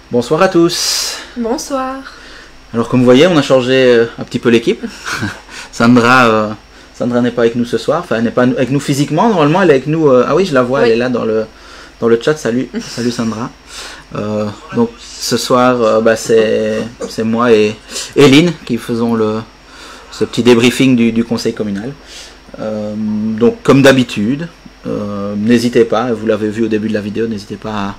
Bonsoir à tous. Bonsoir. Alors comme vous voyez, on a changé un petit peu l'équipe. Sandra n'est pas avec nous ce soir, enfin elle n'est pas avec nous physiquement, normalement elle est avec nous, ah oui je la vois, oui. Elle est là dans le chat, salut Sandra. Donc ce soir c'est moi et Eline qui faisons ce petit débriefing du conseil communal. Donc comme d'habitude, n'hésitez pas, vous l'avez vu au début de la vidéo, n'hésitez pas à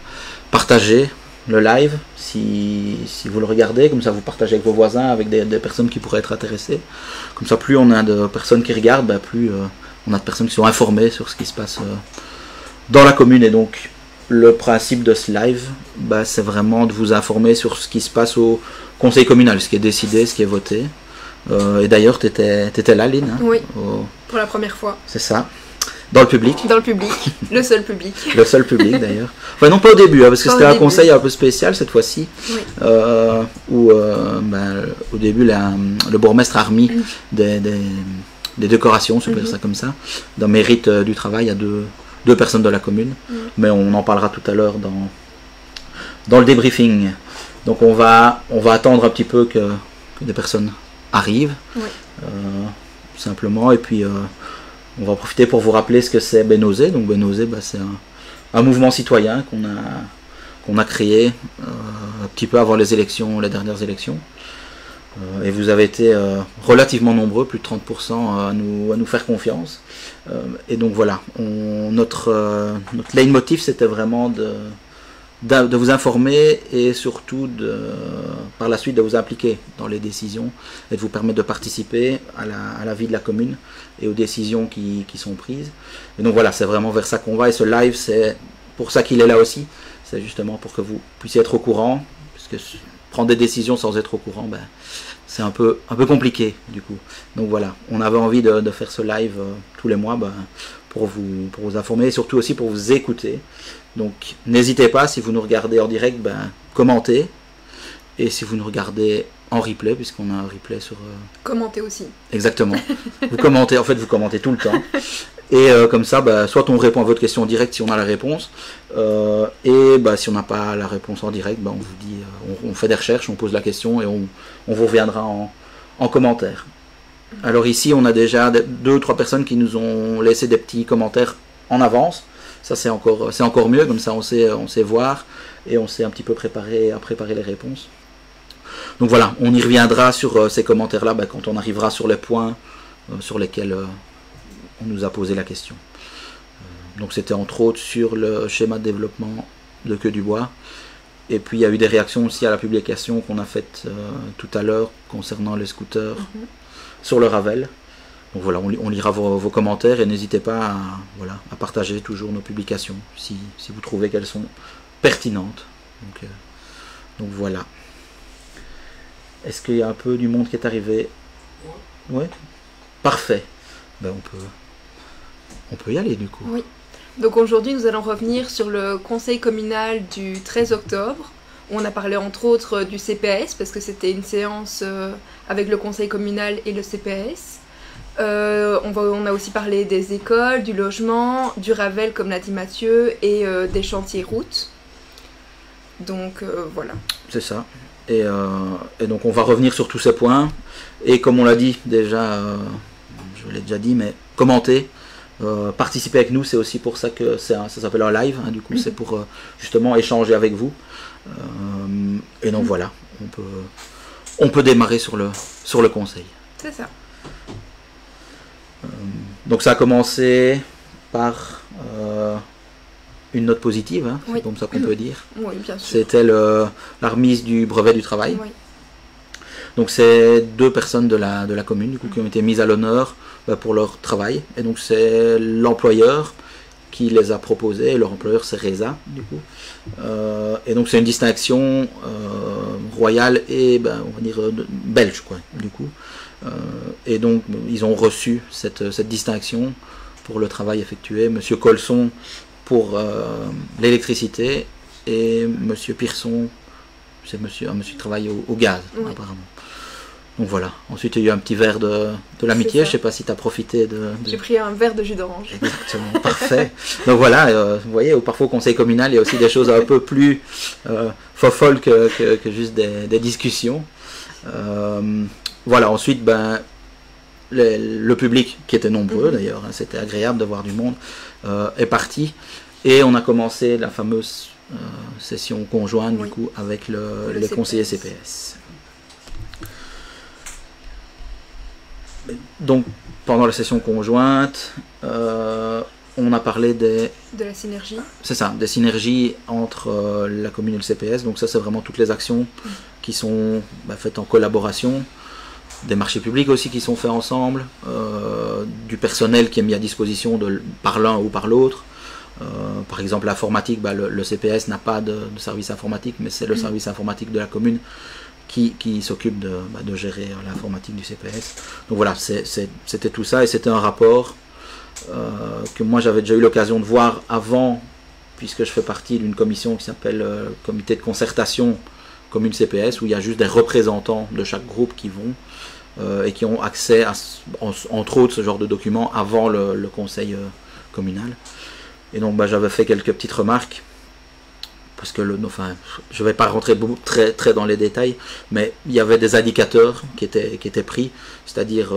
partager le live si vous le regardez, comme ça vous partagez avec vos voisins, avec des personnes qui pourraient être intéressées. Comme ça plus on a de personnes qui regardent, plus on a de personnes qui sont informées sur ce qui se passe dans la commune. Et donc le principe de ce live, c'est vraiment de vous informer sur ce qui se passe au conseil communal, ce qui est décidé, ce qui est voté. Et d'ailleurs tu étais là, Lynn, hein, oui, pour la première fois. C'est ça. Dans le public. Dans le public, le seul public. Le seul public d'ailleurs. Enfin non pas au début, parce que c'était un conseil un peu spécial cette fois-ci, oui. Où au début le bourgmestre a remis des décorations, si on peut dire ça comme ça, d'un mérite du travail à deux personnes de la commune. Mais on en parlera tout à l'heure dans le débriefing. Donc on va attendre un petit peu que des personnes arrivent, oui. Simplement, et puis on va en profiter pour vous rappeler ce que c'est Benozé. Donc Benozé, c'est un mouvement citoyen qu'on a créé un petit peu avant les dernières élections. Et vous avez été relativement nombreux, plus de 30% à nous faire confiance. Et donc voilà, notre leitmotiv c'était vraiment de vous informer et surtout par la suite de vous impliquer dans les décisions et de vous permettre de participer à la vie de la commune et aux décisions qui sont prises. Et donc voilà, c'est vraiment vers ça qu'on va, et ce live c'est pour ça qu'il est là aussi, c'est justement pour que vous puissiez être au courant, puisque prendre des décisions sans être au courant, c'est un peu compliqué du coup. Donc voilà, on avait envie de faire ce live tous les mois pour vous informer et surtout aussi pour vous écouter. Donc n'hésitez pas, si vous nous regardez en direct, commentez, et si vous nous regardez en replay, puisqu'on a un replay sur... Commentez aussi. Exactement. Vous commentez, en fait vous commentez tout le temps. Et comme ça, soit on répond à votre question en direct si on a la réponse, et si on n'a pas la réponse en direct, on vous dit, on fait des recherches, on pose la question et on vous reviendra en commentaire. Alors ici, on a déjà 2 ou 3 personnes qui nous ont laissé des petits commentaires en avance. Ça c'est encore mieux, comme ça on sait voir et on sait un petit peu préparer les réponses. Donc voilà, on y reviendra sur ces commentaires-là quand on arrivera sur les points sur lesquels on nous a posé la question. Donc c'était entre autres sur le schéma de développement de Queue du Bois. Et puis il y a eu des réactions aussi à la publication qu'on a faite tout à l'heure concernant les scooters sur le Ravel. Donc voilà, on lira vos commentaires et n'hésitez pas à partager toujours nos publications si vous trouvez qu'elles sont pertinentes. Donc voilà. Est-ce qu'il y a un peu du monde qui est arrivé? Oui. Parfait. On peut y aller du coup. Oui. Donc aujourd'hui nous allons revenir sur le conseil communal du 13 octobre. On a parlé entre autres du CPS parce que c'était une séance avec le conseil communal et le CPS. On a aussi parlé des écoles, du logement, du Ravel comme l'a dit Mathieu, et des chantiers routes. Donc voilà. C'est ça. Et donc on va revenir sur tous ces points. Et comme on l'a dit déjà, je l'ai déjà dit, mais commentez, participez avec nous, c'est aussi pour ça que ça s'appelle un live. Du coup, c'est pour justement échanger avec vous. Et donc voilà, on peut démarrer sur le conseil. C'est ça. Donc ça a commencé par une note positive, oui. C'est comme ça qu'on peut dire. Oui, bien sûr. C'était la remise du brevet du travail. Oui. Donc c'est 2 personnes de la commune du coup, qui ont été mises à l'honneur pour leur travail. Et donc c'est l'employeur qui les a proposés, et leur employeur c'est Reza du coup. Et donc c'est une distinction royale et on va dire belge quoi du coup. Et donc ils ont reçu cette distinction pour le travail effectué. Monsieur Colson pour l'électricité et Monsieur Pearson, c'est un monsieur qui travaille au gaz, oui. Apparemment. Donc voilà, ensuite il y a eu un petit verre de l'amitié, je ne sais pas si tu as profité de... J'ai pris un verre de jus d'orange. Exactement, parfait. Donc voilà, vous voyez, parfois au conseil communal, il y a aussi des choses un peu plus folle que juste des discussions. Voilà, ensuite, ben, le public, qui était nombreux d'ailleurs, hein, c'était agréable de voir du monde, est parti. Et on a commencé la fameuse session conjointe du coup avec les conseillers CPS. Donc pendant la session conjointe, on a parlé de la synergie. C'est ça, des synergies entre la commune et le CPS. Donc ça, c'est vraiment toutes les actions qui sont faites en collaboration. Des marchés publics aussi qui sont faits ensemble, du personnel qui est mis à disposition par l'un ou par l'autre. Par exemple, l'informatique, le CPS n'a pas de service informatique, mais c'est le service informatique de la commune qui s'occupe de gérer l'informatique du CPS. Donc voilà, c'était tout ça, et c'était un rapport que moi j'avais déjà eu l'occasion de voir avant, puisque je fais partie d'une commission qui s'appelle comité de concertation commune CPS, où il y a juste des représentants de chaque groupe qui vont et qui ont accès à, entre autres, ce genre de documents avant le conseil communal. Et donc j'avais fait quelques petites remarques, parce que je ne vais pas rentrer très dans les détails, mais il y avait des indicateurs qui étaient pris, c'est-à-dire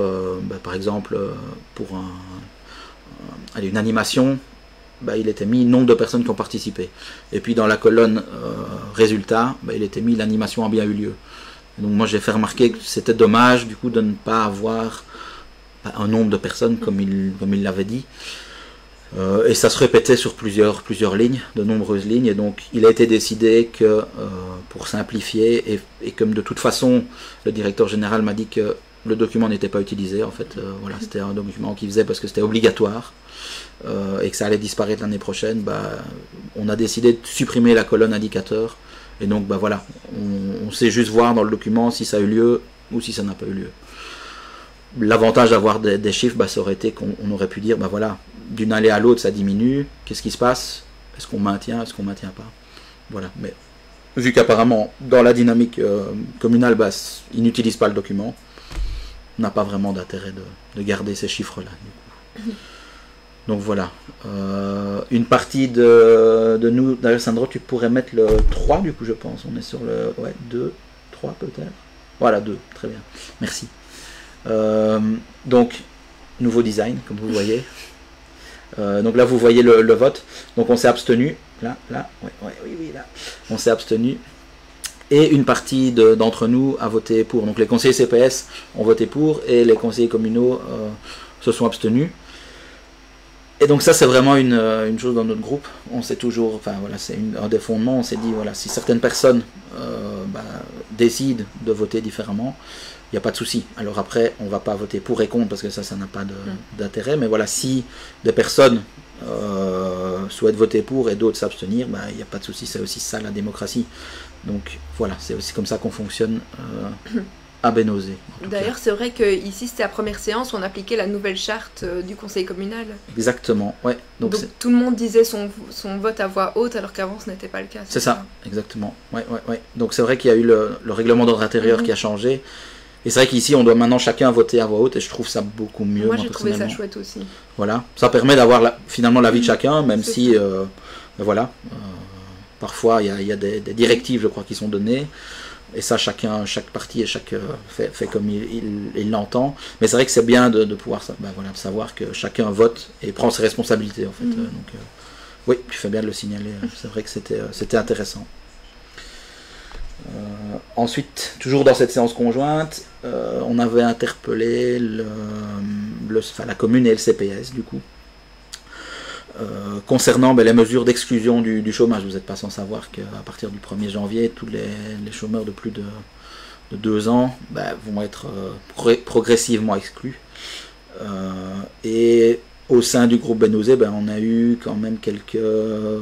par exemple pour une animation, il était mis nombre de personnes qui ont participé, et puis dans la colonne résultat, il était mis l'animation a bien eu lieu. Et donc moi j'ai fait remarquer que c'était dommage du coup de ne pas avoir un nombre de personnes comme il l'avait dit. Et ça se répétait sur plusieurs lignes, de nombreuses lignes, et donc il a été décidé que pour simplifier, et comme de toute façon le directeur général m'a dit que le document n'était pas utilisé, en fait, voilà, c'était un document qu'il faisait parce que c'était obligatoire, et que ça allait disparaître l'année prochaine, on a décidé de supprimer la colonne indicateur, et donc voilà, on sait juste voir dans le document si ça a eu lieu ou si ça n'a pas eu lieu. L'avantage d'avoir des chiffres, ça aurait été qu'on aurait pu dire, voilà, d'une allée à l'autre ça diminue, qu'est-ce qui se passe, est-ce qu'on maintient, est-ce qu'on maintient pas, voilà. Mais vu qu'apparemment dans la dynamique communale, ils n'utilisent pas le document, on n'a pas vraiment d'intérêt de garder ces chiffres là. Donc voilà, une partie de nous, d'ailleurs Sandro, tu pourrais mettre le 3 du coup, je pense, on est sur le 2, 3 peut-être, voilà, 2, très bien, merci. Donc nouveau design comme vous voyez, donc là vous voyez le vote, donc on s'est abstenu là, oui, là on s'est abstenu, et une partie d'entre nous a voté pour, donc les conseillers CPS ont voté pour et les conseillers communaux se sont abstenus. Et donc ça c'est vraiment une chose dans notre groupe, on s'est toujours, voilà, c'est un des fondements, on s'est dit voilà, si certaines personnes décident de voter différemment, il n'y a pas de souci. Alors après, on ne va pas voter pour et contre, parce que ça n'a pas d'intérêt, mais voilà, si des personnes souhaitent voter pour et d'autres s'abstenir, il n'y a pas de souci, c'est aussi ça la démocratie. Donc voilà, c'est aussi comme ça qu'on fonctionne à Bénozé. D'ailleurs, c'est vrai qu'ici, c'était la première séance où on appliquait la nouvelle charte du conseil communal. Exactement, ouais. Donc tout le monde disait son vote à voix haute, alors qu'avant, ce n'était pas le cas. C'est ça, exactement. Ouais. Donc c'est vrai qu'il y a eu le règlement d'ordre intérieur qui a changé. Et c'est vrai qu'ici, on doit maintenant chacun voter à voix haute, et je trouve ça beaucoup mieux. Moi j'ai trouvé ça chouette aussi. Voilà, ça permet d'avoir finalement l'avis de chacun, même si, voilà, parfois il y a des directives, je crois, qui sont données, et ça, chaque parti et fait comme il l'entend. Mais c'est vrai que c'est bien de pouvoir voilà, de savoir que chacun vote et prend ses responsabilités, en fait. Donc, oui, tu fais bien de le signaler, c'est vrai que c'était intéressant. Ensuite, toujours dans cette séance conjointe, on avait interpellé la commune et le CPS du coup, concernant les mesures d'exclusion du chômage. Vous n'êtes pas sans savoir qu'à partir du 1er janvier, tous les chômeurs de plus de 2 ans vont être progressivement exclus. Et au sein du groupe Bénozé, on a eu quand même quelques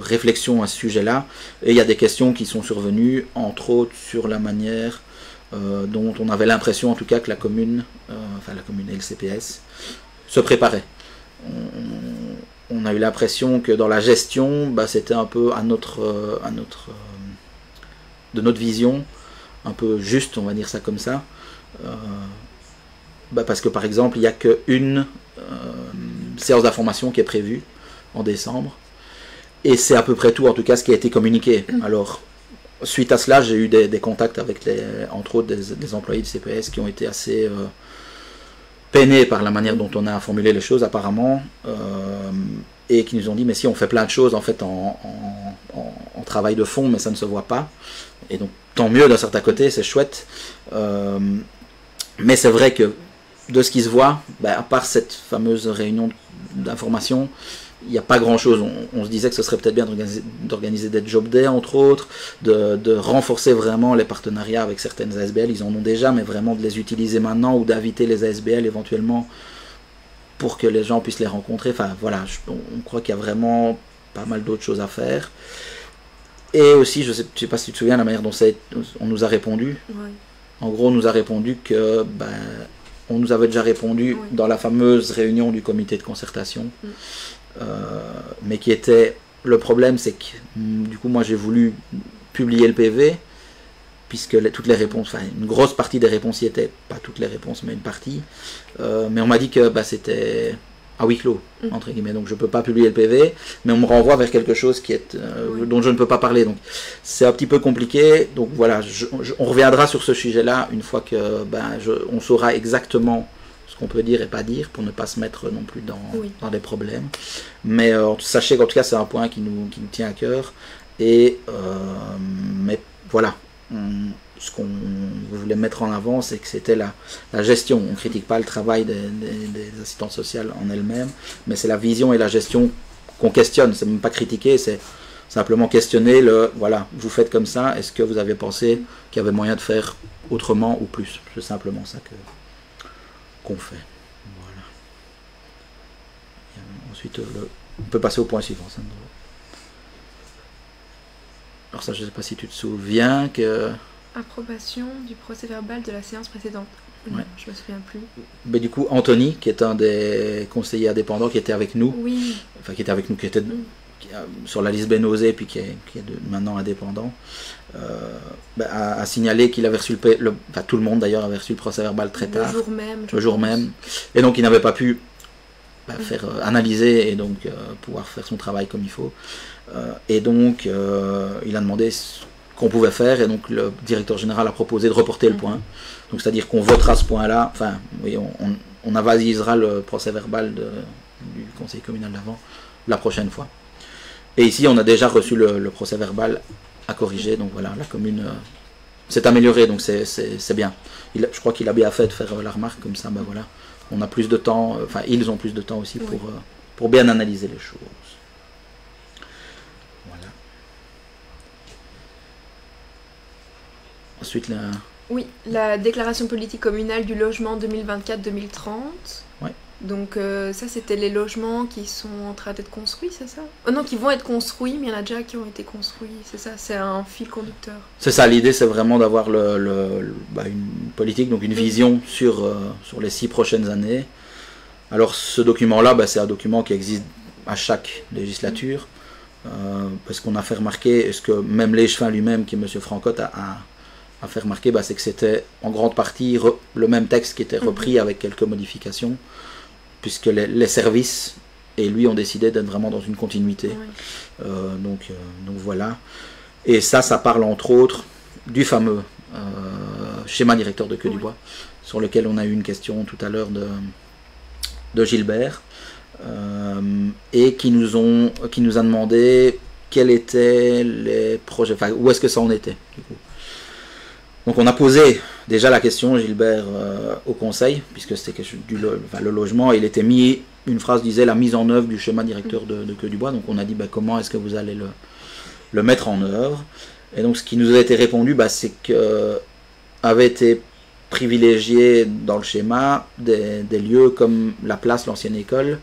réflexions à ce sujet-là, et il y a des questions qui sont survenues, entre autres sur la manière dont on avait l'impression, en tout cas, que la commune et le CPS se préparaient. On a eu l'impression que dans la gestion, c'était un peu de notre vision, un peu juste, on va dire ça comme ça, parce que par exemple, il n'y a qu'une séance d'information qui est prévue en décembre, et c'est à peu près tout, en tout cas, ce qui a été communiqué. Alors suite à cela, j'ai eu des contacts avec, entre autres, des employés de CPS qui ont été assez peinés par la manière dont on a formulé les choses, apparemment, et qui nous ont dit, mais si, on fait plein de choses, en fait, en travail de fond, mais ça ne se voit pas. Et donc, tant mieux d'un certain côté, c'est chouette. Mais c'est vrai que, de ce qui se voit, à part cette fameuse réunion d'information, il n'y a pas grand chose. On se disait que ce serait peut-être bien d'organiser des job days, entre autres, de renforcer vraiment les partenariats avec certaines ASBL. Ils en ont déjà, mais vraiment de les utiliser maintenant ou d'inviter les ASBL éventuellement pour que les gens puissent les rencontrer. Enfin voilà, on croit qu'il y a vraiment pas mal d'autres choses à faire. Et aussi, je sais pas si tu te souviens la manière dont on nous a répondu. Ouais. En gros, on nous a répondu que on nous avait déjà répondu dans la fameuse réunion du comité de concertation. Mais qui était... Le problème, c'est que du coup, moi, j'ai voulu publier le PV, puisque toutes les réponses, enfin, une grosse partie des réponses y étaient, pas toutes les réponses, mais une partie. Mais on m'a dit que c'était à huis clos, entre guillemets, donc je ne peux pas publier le PV, mais on me renvoie vers quelque chose qui est, dont je ne peux pas parler. Donc c'est un petit peu compliqué. Donc voilà, on reviendra sur ce sujet-là une fois que on saura exactement qu'on peut dire et pas dire, pour ne pas se mettre non plus dans des problèmes. Mais sachez qu'en tout cas, c'est un point qui nous tient à cœur. Et mais voilà, ce qu'on voulait mettre en avant, c'est que c'était la gestion. On ne critique pas le travail des assistantes sociales en elles-mêmes, mais c'est la vision et la gestion qu'on questionne. C'est même pas critiquer, c'est simplement questionner voilà, vous faites comme ça, est-ce que vous avez pensé qu'il y avait moyen de faire autrement ou plus? C'est simplement ça qu'on fait. Voilà. Et ensuite, on peut passer au point suivant. Sandro. Alors ça, je ne sais pas si tu te souviens que... Approbation du procès verbal de la séance précédente. Ouais. Je me souviens plus. Mais du coup, Anthony, qui est un des conseillers indépendants, qui était avec nous, qui était sur la liste Bénosé, puis qui est maintenant indépendant, a signalé qu'il avait reçu tout le monde d'ailleurs avait reçu le procès verbal très tard. Le jour même. Et donc il n'avait pas pu faire analyser et donc pouvoir faire son travail comme il faut. Et donc il a demandé ce qu'on pouvait faire, et donc le directeur général a proposé de reporter le point. Donc c'est-à-dire qu'on votera ce point-là, enfin oui, on avalisera le procès verbal du conseil communal d'avant la prochaine fois. Et ici, on a déjà reçu le procès verbal à corriger, donc voilà, la commune s'est améliorée, donc c'est bien. Je crois qu'il a bien fait de faire la remarque, comme ça, voilà, on a plus de temps, enfin, ils ont plus de temps aussi pour bien analyser les choses. Voilà. Ensuite, la déclaration politique communale du logement 2024-2030. Ouais. Donc ça, c'était les logements qui sont en train d'être construits, c'est ça? Non, qui vont être construits, mais il y en a déjà qui ont été construits, c'est ça? C'est un fil conducteur. C'est ça, l'idée, c'est vraiment d'avoir une politique, donc une vision sur les 6 prochaines années. Alors ce document-là, c'est un document qui existe à chaque législature, parce qu'on a fait remarquer, et ce que même l'échevin lui-même, qui est M. Francotte, a fait remarquer, c'est que c'était en grande partie le même texte qui était repris avec quelques modifications, puisque les services et lui ont décidé d'être vraiment dans une continuité. Donc voilà. Et ça parle entre autres du fameux schéma directeur de Queue du Bois, sur lequel on a eu une question tout à l'heure de Gilbert, et qui nous a demandé quels étaient les projets, enfin où est-ce que ça en était du coup. Donc on a posé déjà la question, Gilbert, au conseil, puisque c'était le logement, il était mis, une phrase disait la mise en œuvre du schéma directeur de Queue du Bois, donc on a dit comment est-ce que vous allez le mettre en œuvre. Et donc ce qui nous a été répondu, c'est que avait été privilégié dans le schéma des lieux comme la place, l'ancienne école,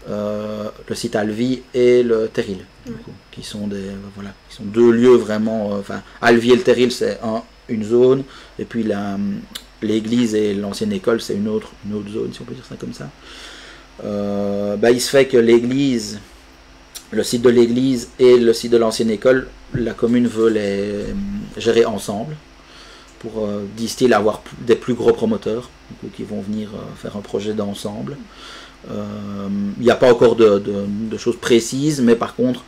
le site Alvi et le Terril, qui sont qui sont 2 lieux vraiment, Alvi et le Terril c'est une zone, et puis l'église et l'ancienne école c'est une autre zone, si on peut dire ça comme ça. Il se fait que l'église, le site de l'église et le site de l'ancienne école, la commune veut les gérer ensemble pour, disent-ils, avoir des plus gros promoteurs qui vont venir faire un projet d'ensemble. Il n'y a pas encore de choses précises, mais par contre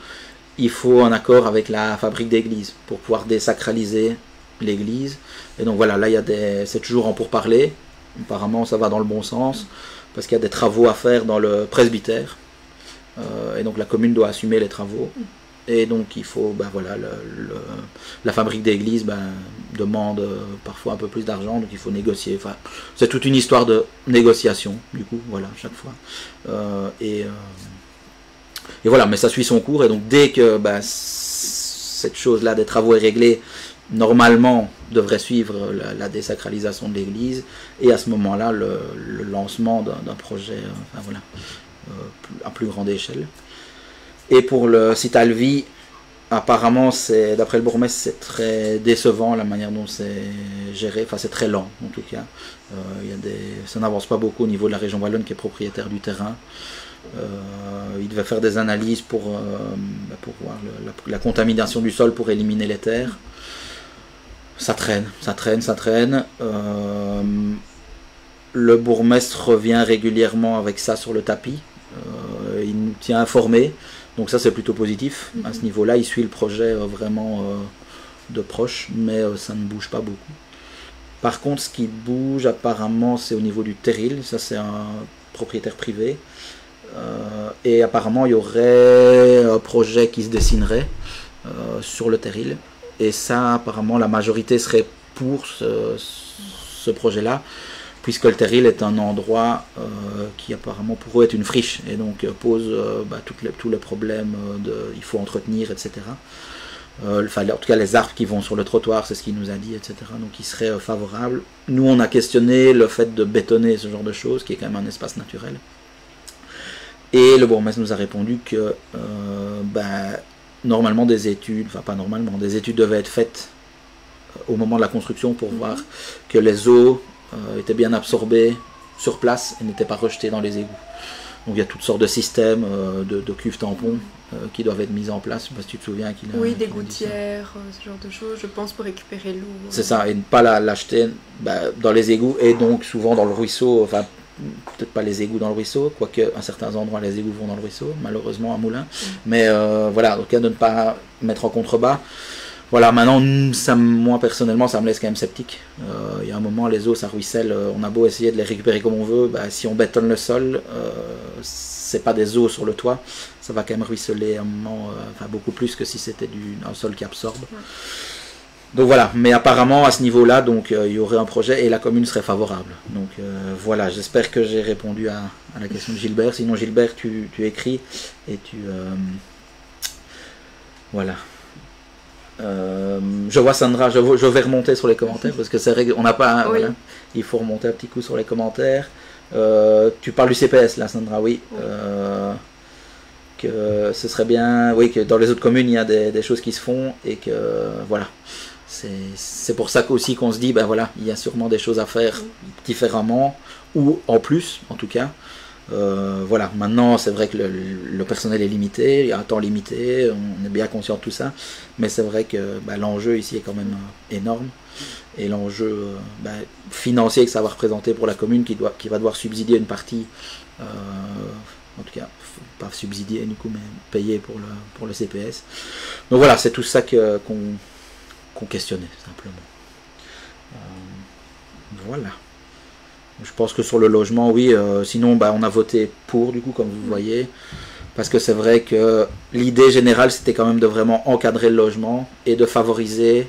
il faut un accord avec la fabrique d'église pour pouvoir désacraliser l'église. Et donc voilà, là c'est toujours en pourparlers. Apparemment ça va dans le bon sens parce qu'il y a des travaux à faire dans le presbytère. Et donc la commune doit assumer les travaux. Et donc il faut, voilà, la fabrique d'église demande parfois un peu plus d'argent, donc il faut négocier. Enfin, c'est toute une histoire de négociation, du coup, voilà, chaque fois. Et voilà, mais ça suit son cours, et donc dès que cette chose-là des travaux est réglée, normalement devrait suivre la désacralisation de l'église, et à ce moment-là, le lancement d'un projet voilà, à plus grande échelle. Et pour le site Alvi, apparemment, d'après le bourgmestre, c'est très décevant la manière dont c'est géré. Enfin, c'est très lent, en tout cas. Ça n'avance pas beaucoup au niveau de la région wallonne qui est propriétaire du terrain. Il devait faire des analyses pour voir la contamination du sol pour éliminer les terres. Ça traîne, ça traîne, ça traîne. Le bourgmestre revient régulièrement avec ça sur le tapis. Il nous tient informés. Donc ça c'est plutôt positif. À ce niveau-là, il suit le projet vraiment de proche, mais ça ne bouge pas beaucoup. Par contre, ce qui bouge apparemment, c'est au niveau du terril. Ça c'est un propriétaire privé. Et apparemment, il y aurait un projet qui se dessinerait sur le terril. Et ça, apparemment, la majorité serait pour ce projet-là, puisque le terril est un endroit qui apparemment pour eux est une friche et donc pose tous les problèmes il faut entretenir, etc. Enfin, en tout cas les arbres qui vont sur le trottoir, c'est ce qu'il nous a dit, etc. Donc il serait favorable. Nous on a questionné le fait de bétonner ce genre de choses, qui est quand même un espace naturel. Et le bourgmestre nous a répondu que normalement des études, enfin pas normalement, des études devaient être faites au moment de la construction pour voir que les eaux étaient bien absorbées sur place et n'étaient pas rejetées dans les égouts. Donc il y a toutes sortes de systèmes de cuves tampons qui doivent être mis en place. Je ne sais pas si tu te souviens qu'il a... Oui, des gouttières, ce genre de choses, je pense, pour récupérer l'eau. C'est ça, et ne pas l'acheter dans les égouts et donc souvent dans le ruisseau, enfin peut-être pas les égouts dans le ruisseau, quoique à certains endroits les égouts vont dans le ruisseau, malheureusement à Moulins. Mais voilà, donc de ne pas mettre en contrebas. Voilà, maintenant, moi personnellement, ça me laisse quand même sceptique. Il y a un moment, les eaux, ça ruisselle, on a beau essayer de les récupérer comme on veut, si on bétonne le sol, c'est pas des eaux sur le toit, ça va quand même ruisseler à un moment, beaucoup plus que si c'était un sol qui absorbe. Ouais. Donc voilà, mais apparemment, à ce niveau-là, donc il y aurait un projet et la commune serait favorable. Donc voilà, j'espère que j'ai répondu à la question de Gilbert. Sinon, Gilbert, tu écris et tu... voilà. Je vois Sandra, je vais remonter sur les commentaires parce que c'est vrai qu'on n'a pas, oui. Voilà, il faut remonter un petit coup sur les commentaires. Tu parles du CPS là, Sandra, oui. Que ce serait bien, oui, que dans les autres communes il y a des choses qui se font et que voilà, c'est pour ça aussi qu'on se dit, voilà, il y a sûrement des choses à faire différemment ou en plus, en tout cas. Voilà, maintenant c'est vrai que le personnel est limité, il y a un temps limité, on est bien conscient de tout ça, mais c'est vrai que l'enjeu ici est quand même énorme, et l'enjeu financier que ça va représenter pour la commune qui va devoir subsidier une partie, en tout cas pas subsidier du coup, mais payer pour le CPS. Donc voilà, c'est tout ça qu'on questionnait simplement. Voilà. Je pense que sur le logement, oui, sinon on a voté pour, du coup, comme vous voyez, parce que c'est vrai que l'idée générale, c'était quand même de vraiment encadrer le logement et de favoriser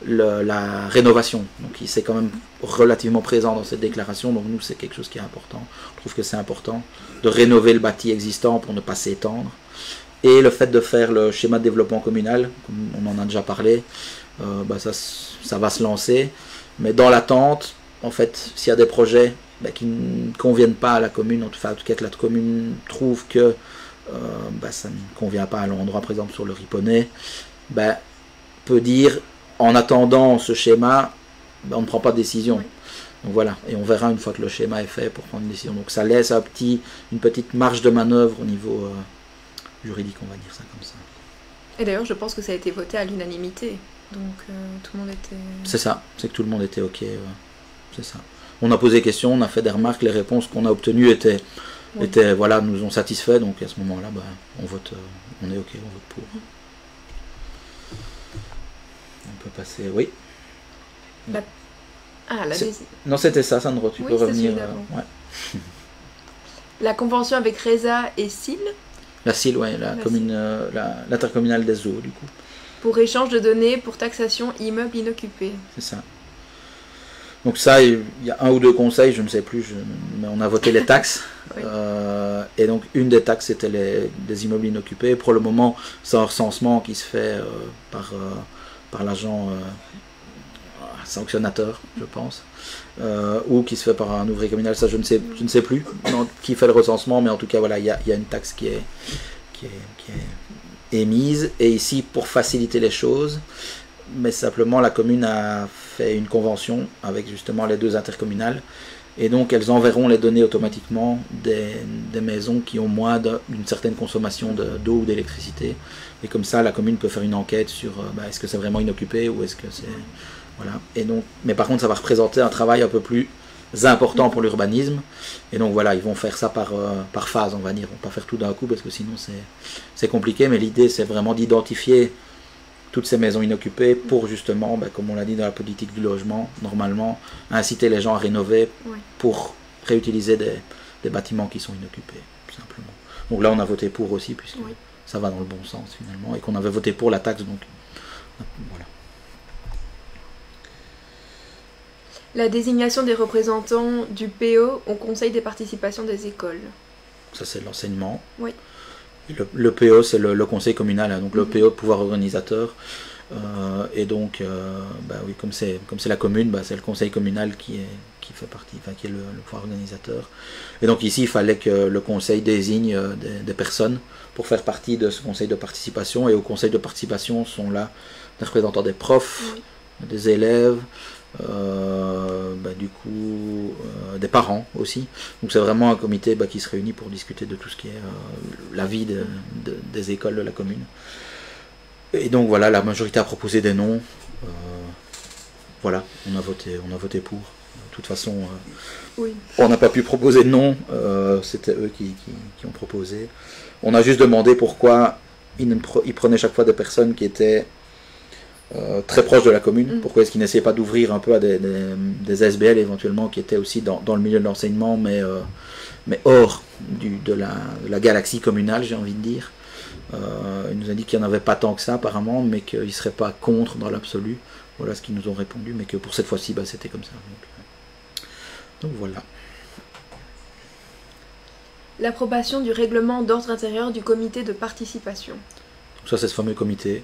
la rénovation. Donc c'est quand même relativement présent dans cette déclaration, donc nous, c'est quelque chose qui est important. Je trouve que c'est important de rénover le bâti existant pour ne pas s'étendre. Et le fait de faire le schéma de développement communal, comme on en a déjà parlé, ça va se lancer, mais dans l'attente, en fait, s'il y a des projets qui ne conviennent pas à la commune, en tout cas que la commune trouve que ça ne convient pas à l'endroit, par exemple sur le Riponnet, peut dire, en attendant ce schéma, on ne prend pas de décision. Oui. Donc voilà, et on verra une fois que le schéma est fait pour prendre une décision. Donc ça laisse une petite marge de manœuvre au niveau juridique, on va dire ça comme ça. Et d'ailleurs, je pense que ça a été voté à l'unanimité, donc tout le monde était... C'est ça, c'est que tout le monde était OK. C'est ça. On a posé des questions, on a fait des remarques, les réponses qu'on a obtenues étaient voilà, nous ont satisfait, donc à ce moment-là, on vote, on est OK, on vote pour. passer, oui. Non, c'était ça, Sandro, tu peux revenir. Ouais. La convention avec Reza et SIL. La SIL, oui, l'intercommunale des eaux, du coup. Pour échange de données pour taxation immeubles inoccupés. C'est ça. Donc ça, il y a un ou deux conseils, je ne sais plus, mais on a voté les taxes. Oui. Et donc une des taxes, c'était des immeubles inoccupés. Pour le moment, c'est un recensement qui se fait par l'agent sanctionnateur, je pense, ou qui se fait par un ouvrier communal, ça je ne sais plus qui fait le recensement, mais en tout cas, voilà, il y a une taxe qui est émise. Et ici, pour faciliter les choses, mais simplement la commune a fait une convention avec justement les deux intercommunales, et donc elles enverront les données automatiquement des maisons qui ont moins d'une certaine consommation d'eau ou d'électricité, et comme ça la commune peut faire une enquête sur est-ce que c'est vraiment inoccupé ou est-ce que c'est... Voilà. Et donc, mais par contre ça va représenter un travail un peu plus important pour l'urbanisme, et donc voilà, ils vont faire ça par phase, on va dire, on va pas faire tout d'un coup parce que sinon c'est compliqué, mais l'idée c'est vraiment d'identifier toutes ces maisons inoccupées pour justement, comme on l'a dit dans la politique du logement, normalement, inciter les gens à rénover pour réutiliser des bâtiments qui sont inoccupés, tout simplement. Donc là, on a voté pour aussi, puisque ça va dans le bon sens finalement, et qu'on avait voté pour la taxe, donc voilà. La désignation des représentants du PO au conseil des participations des écoles. Ça, c'est l'enseignement. Oui. Le PO, c'est le conseil communal, hein, donc le PO, pouvoir organisateur. Et donc, oui, comme c'est la commune, c'est le conseil communal qui fait partie, qui est le pouvoir organisateur. Et donc ici, il fallait que le conseil désigne des personnes pour faire partie de ce conseil de participation. Et au conseil de participation sont là des représentants des profs, des élèves, du coup des parents aussi. Donc c'est vraiment un comité qui se réunit pour discuter de tout ce qui est la vie des écoles de la commune. Et donc voilà, la majorité a proposé des noms. Voilà, on a voté pour. De toute façon, on n'a pas pu proposer de nom, c'était eux qui ont proposé. On a juste demandé pourquoi ils prenaient chaque fois des personnes qui étaient très proches de la commune. Pourquoi est-ce qu'ils n'essayaient pas d'ouvrir un peu à des SBL éventuellement qui étaient aussi dans le milieu de l'enseignement, mais hors de la galaxie communale, j'ai envie de dire. Il nous a dit qu'il n'y en avait pas tant que ça apparemment, mais qu'ils ne seraient pas contre dans l'absolu. Voilà ce qu'ils nous ont répondu, mais que pour cette fois-ci, c'était comme ça. Donc voilà. L'approbation du règlement d'ordre intérieur du comité de participation. Donc ça, c'est ce fameux comité.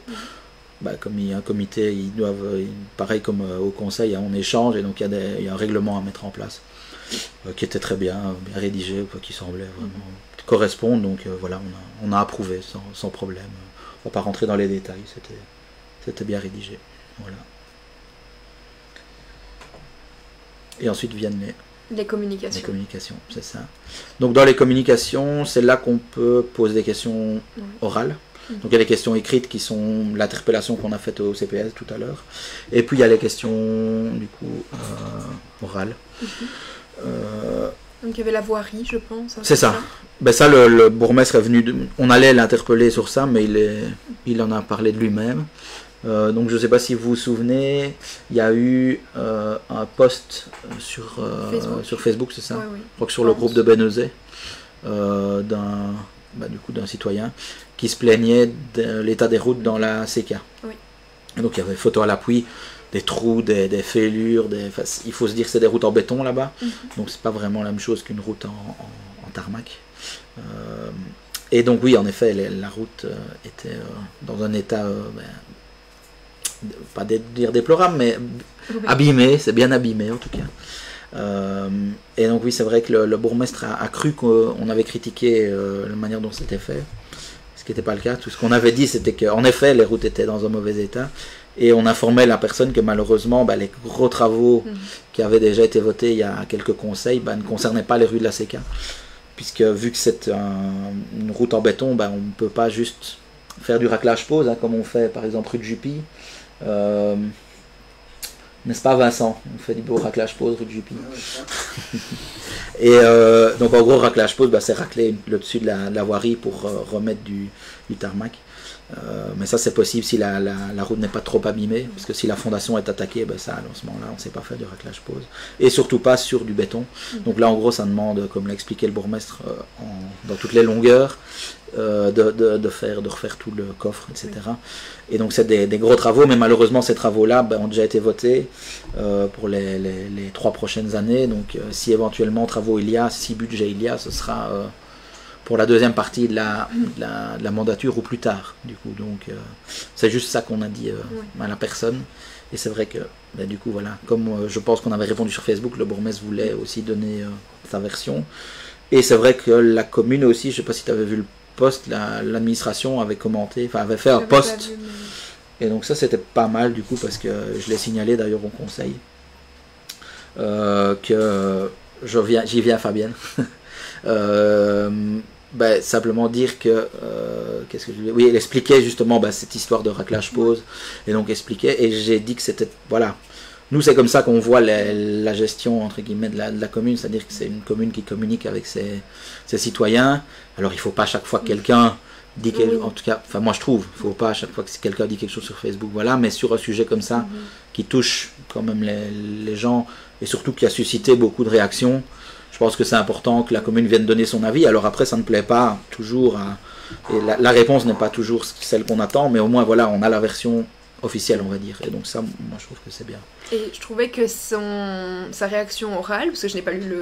Comme il y a un comité, ils doivent, pareil comme au conseil, on échange, et donc il y a un règlement à mettre en place, qui était très bien rédigé, qui semblait vraiment correspondre. Donc voilà, on a approuvé sans problème. On ne va pas rentrer dans les détails, c'était bien rédigé. Voilà. Et ensuite viennent les communications. Les communications, c'est ça. Donc dans les communications, c'est là qu'on peut poser des questions orales. Donc il y a les questions écrites qui sont l'interpellation qu'on a faite au CPS tout à l'heure. Et puis il y a les questions du coup orales. Donc il y avait la voirie, je pense. C'est ça. Ça, le bourgmestre est venu. On allait l'interpeller sur ça, mais il en a parlé de lui-même. Donc je ne sais pas si vous vous souvenez, il y a eu un post sur Facebook, c'est ça, je crois que sur le groupe de Bénezet, d'un citoyen qui se plaignait de l'état des routes dans la CK. Donc il y avait photo à l'appui, des trous, des fêlures, il faut se dire que c'est des routes en béton là-bas, donc c'est pas vraiment la même chose qu'une route en tarmac. Et donc oui, en effet, la route était dans un état... pas dire déplorable, mais abîmé, c'est bien abîmé en tout cas. Et donc oui, c'est vrai que le bourgmestre a cru qu'on avait critiqué la manière dont c'était fait, ce qui n'était pas le cas. Tout ce qu'on avait dit, c'était qu'en effet, les routes étaient dans un mauvais état, et on informait la personne que malheureusement, les gros travaux qui avaient déjà été votés il y a quelques conseils ne concernaient pas les rues de la CK, puisque vu que c'est une route en béton, on ne peut pas juste faire du raclage pause, comme on fait par exemple rue de Jupy. N'est-ce pas Vincent? On fait du beau raclage pause rue de Jupy. Et donc en gros raclage pause, c'est racler le dessus de la voirie pour remettre du tarmac. Mais ça c'est possible si la route n'est pas trop abîmée, parce que si la fondation est attaquée, ben ça, à ce moment-là, on ne sait pas faire du raclage pose. Et surtout pas sur du béton. Donc là en gros ça demande, comme l'a expliqué le bourgmestre, dans toutes les longueurs, de refaire tout le coffre, etc. Et donc c'est des gros travaux, mais malheureusement ces travaux-là ont déjà été votés pour les 3 prochaines années. Donc si éventuellement travaux il y a, si budget il y a, ce sera pour la deuxième partie de la mandature ou plus tard. Du coup, donc c'est juste ça qu'on a dit à la personne. Et c'est vrai que du coup voilà, comme je pense qu'on avait répondu sur Facebook, le bourgmestre voulait aussi donner sa version. Et c'est vrai que la commune aussi, je ne sais pas si tu avais vu le post, l'administration avait commenté, enfin avait fait un post. Et donc ça c'était pas mal du coup, parce que je l'ai signalé d'ailleurs au conseil que j'y viens Fabienne. Simplement dire que qu'est-ce que je voulais... Oui, elle expliquait justement cette histoire de raclage pause, et donc expliquait, et j'ai dit que c'était voilà, nous c'est comme ça qu'on voit la gestion entre guillemets de la commune, c'est-à-dire que c'est une commune qui communique avec ses citoyens. Alors il ne faut pas à chaque fois que quelqu'un dit en tout cas, enfin moi je trouve, il ne faut pas à chaque fois que quelqu'un dit quelque chose sur Facebook, voilà, mais sur un sujet comme ça qui touche quand même les gens, et surtout qui a suscité beaucoup de réactions, je pense que c'est important que la commune vienne donner son avis. Alors après, ça ne plaît pas toujours, et la réponse n'est pas toujours celle qu'on attend, mais au moins voilà, on a la version officielle, on va dire. Et donc ça, moi je trouve que c'est bien. Et je trouvais que sa réaction orale, parce que je n'ai pas lu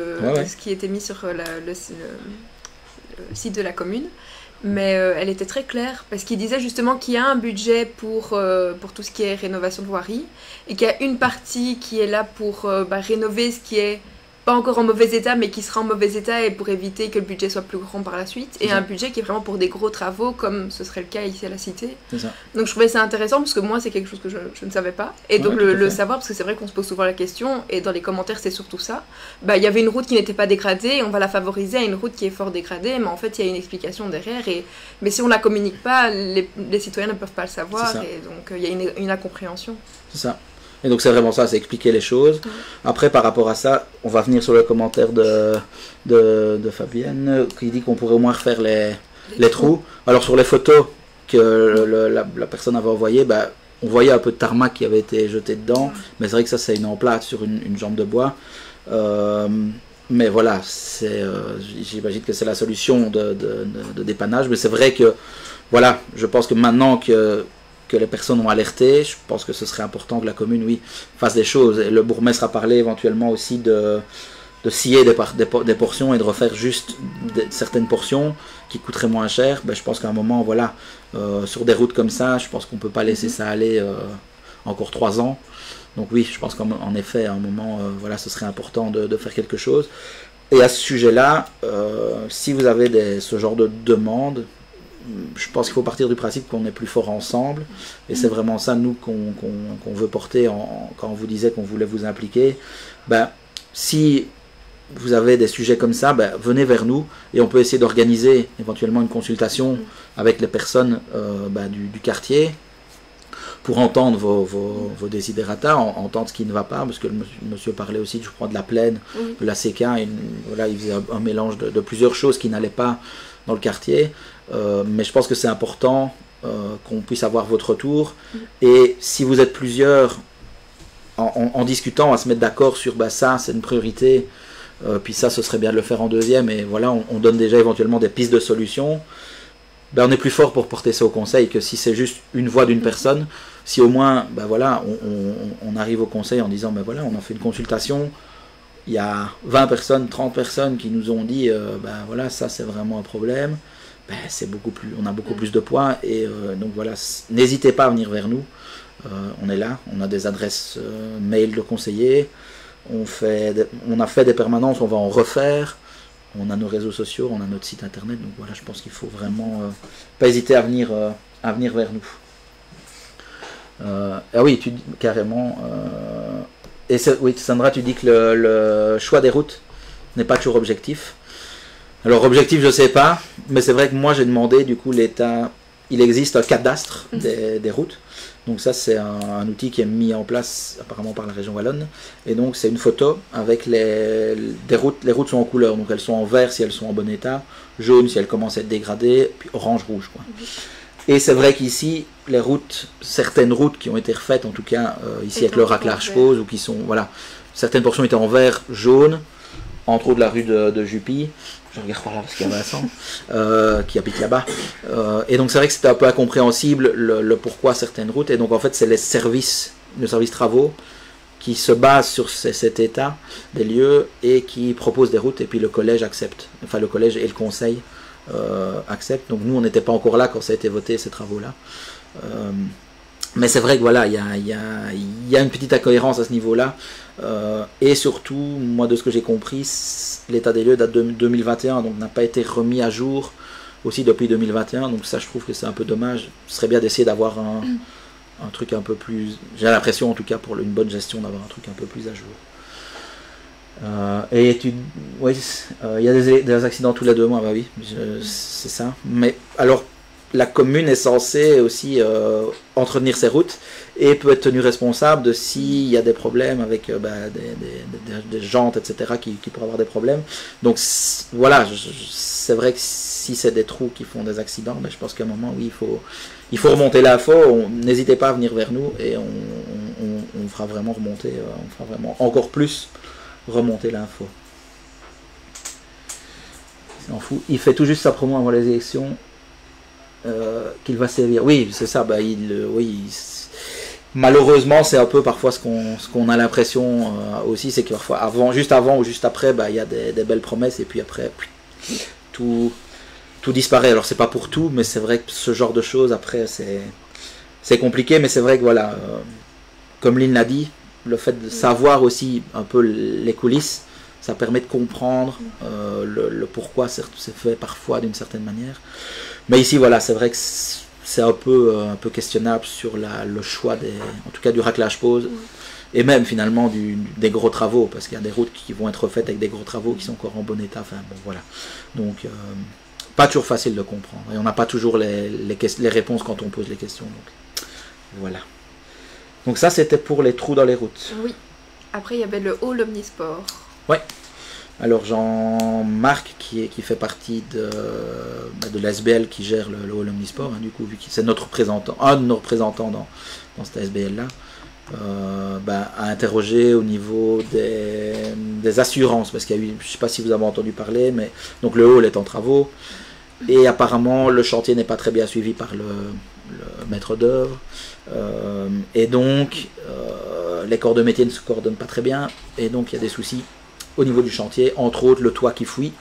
ce qui était mis sur le site de la commune, mais elle était très claire, parce qu'il disait justement qu'il y a un budget pour tout ce qui est rénovation de voirie, et qu'il y a une partie qui est là pour rénover ce qui est pas encore en mauvais état, mais qui sera en mauvais état, et pour éviter que le budget soit plus grand par la suite, et un budget qui est vraiment pour des gros travaux, comme ce serait le cas ici à la Cité. Donc je trouvais ça intéressant, parce que moi c'est quelque chose que je ne savais pas, et donc le savoir, parce que c'est vrai qu'on se pose souvent la question, et dans les commentaires c'est surtout ça, il y avait une route qui n'était pas dégradée, et on va la favoriser à une route qui est fort dégradée, mais en fait il y a une explication derrière, mais si on la communique pas, les citoyens ne peuvent pas le savoir, et donc il y a une incompréhension. C'est ça. Et donc c'est vraiment ça, c'est expliquer les choses. Après, par rapport à ça, on va venir sur le commentaire de Fabienne, qui dit qu'on pourrait au moins refaire les trous. Alors sur les photos que la personne avait envoyées, on voyait un peu de tarmac qui avait été jeté dedans, mais c'est vrai que ça c'est une emplâtre sur une jambe de bois. Mais voilà, j'imagine que c'est la solution de dépannage, mais c'est vrai que, voilà, je pense que maintenant que les personnes ont alerté, je pense que ce serait important que la commune, fasse des choses. Et le bourgmestre a parlé éventuellement aussi de scier des portions et de refaire juste certaines portions qui coûteraient moins cher. Je pense qu'à un moment, voilà, sur des routes comme ça, je pense qu'on ne peut pas laisser ça aller encore 3 ans. Donc oui, je pense qu'en effet, à un moment, voilà, ce serait important de faire quelque chose. Et à ce sujet-là, si vous avez ce genre de demande, je pense qu'il faut partir du principe qu'on est plus fort ensemble, et c'est vraiment ça nous qu'on veut porter quand on vous disait qu'on voulait vous impliquer. Si vous avez des sujets comme ça, venez vers nous, et on peut essayer d'organiser éventuellement une consultation avec les personnes du quartier pour entendre vos desiderata, entendre ce qui ne va pas, parce que le monsieur parlait aussi, je crois, de la plaine, de la CK, voilà, il faisait un mélange de plusieurs choses qui n'allaient pas dans le quartier. Mais je pense que c'est important qu'on puisse avoir votre retour, et si vous êtes plusieurs en discutant, à se mettre d'accord sur ça c'est une priorité, puis ça ce serait bien de le faire en deuxième, et voilà, on donne déjà éventuellement des pistes de solutions, on est plus fort pour porter ça au conseil que si c'est juste une voix d'une personne. Si au moins voilà, on arrive au conseil en disant voilà, on a fait une consultation, il y a 20 personnes, 30 personnes qui nous ont dit voilà, ça c'est vraiment un problème, on a beaucoup plus de poids, et donc voilà, n'hésitez pas à venir vers nous, on est là, on a des adresses mail de conseillers, on a fait des permanences, on va en refaire, on a nos réseaux sociaux, on a notre site internet, donc voilà, je pense qu'il faut vraiment pas hésiter à venir vers nous. Oui, tu dis carrément, et oui, Sandra, tu dis que le choix des routes n'est pas toujours objectif. Alors objectif, je sais pas, mais c'est vrai que moi j'ai demandé, du coup l'État, il existe un cadastre des routes, donc ça c'est un outil qui est mis en place apparemment par la région wallonne, et donc c'est une photo avec les routes. Les routes sont en couleur, donc elles sont en vert si elles sont en bon état, jaune si elles commencent à être dégradées, puis orange, rouge quoi. Et c'est vrai qu'ici, les routes, certaines routes qui ont été refaites, en tout cas ici avec le raclage pose, ou qui sont, voilà, certaines portions étaient en vert, jaune, entre autres la rue de Jupy. Je regarde par là parce qu'il y a Vincent qui habite là-bas. Et donc c'est vrai que c'était un peu incompréhensible le pourquoi certaines routes. Et donc en fait c'est le service travaux qui se base sur cet état des lieux et qui propose des routes. Et puis le collège accepte. Enfin le collège et le conseil acceptent. Donc nous on n'était pas encore là quand ça a été voté ces travaux-là. Mais c'est vrai que voilà, il y a une petite incohérence à ce niveau-là. Et surtout, moi de ce que j'ai compris, l'état des lieux date de 2021, donc n'a pas été remis à jour aussi depuis 2021. Donc ça, je trouve que c'est un peu dommage. Ce serait bien d'essayer d'avoir un truc un peu plus... J'ai l'impression, en tout cas, pour une bonne gestion, d'avoir un truc un peu plus à jour. Oui, il y a des accidents tous les 2 mois, bah oui, c'est ça. Mais alors... La commune est censée aussi entretenir ses routes et peut être tenue responsable de s'il y a des problèmes avec des jantes, etc., qui pourraient avoir des problèmes. Donc voilà, c'est vrai que si c'est des trous qui font des accidents, je pense qu'à un moment, oui, il faut remonter l'info. N'hésitez pas à venir vers nous et on fera vraiment remonter, on fera vraiment encore plus remonter l'info. Il s'en fout. Il fait tout juste sa promo avant les élections. Qu'il va servir. Oui, c'est ça. Malheureusement, c'est un peu parfois ce qu'on a l'impression aussi, c'est que parfois, juste avant ou juste après, il y a des belles promesses et puis après, tout disparaît. Alors, c'est pas pour tout, mais c'est vrai que ce genre de choses, après, c'est compliqué, mais c'est vrai que voilà, comme Lynn l'a dit, le fait de savoir aussi un peu les coulisses, ça permet de comprendre le pourquoi c'est fait parfois d'une certaine manière. Mais ici, voilà, c'est vrai que c'est un peu questionnable sur le choix, en tout cas du raclage pose, et même finalement des gros travaux, parce qu'il y a des routes qui vont être refaites avec des gros travaux qui sont encore en bon état. Enfin, bon, voilà. Donc, pas toujours facile de comprendre. Et on n'a pas toujours les réponses quand on pose les questions. Donc, voilà. Donc ça, c'était pour les trous dans les routes. Oui. Après, il y avait le hall omnisport. Ouais. Alors Jean-Marc qui fait partie de l'ASBL qui gère le hall omnisport, du coup vu que c'est notre représentant, un de nos représentants dans cette ASBL là, a interrogé au niveau des assurances, parce qu'il y a eu, je ne sais pas si vous avez entendu parler, mais donc le hall est en travaux et apparemment le chantier n'est pas très bien suivi par le maître d'œuvre, et donc les corps de métier ne se coordonnent pas très bien, et donc il y a des soucis au niveau du chantier, entre autres le toit qui fouille.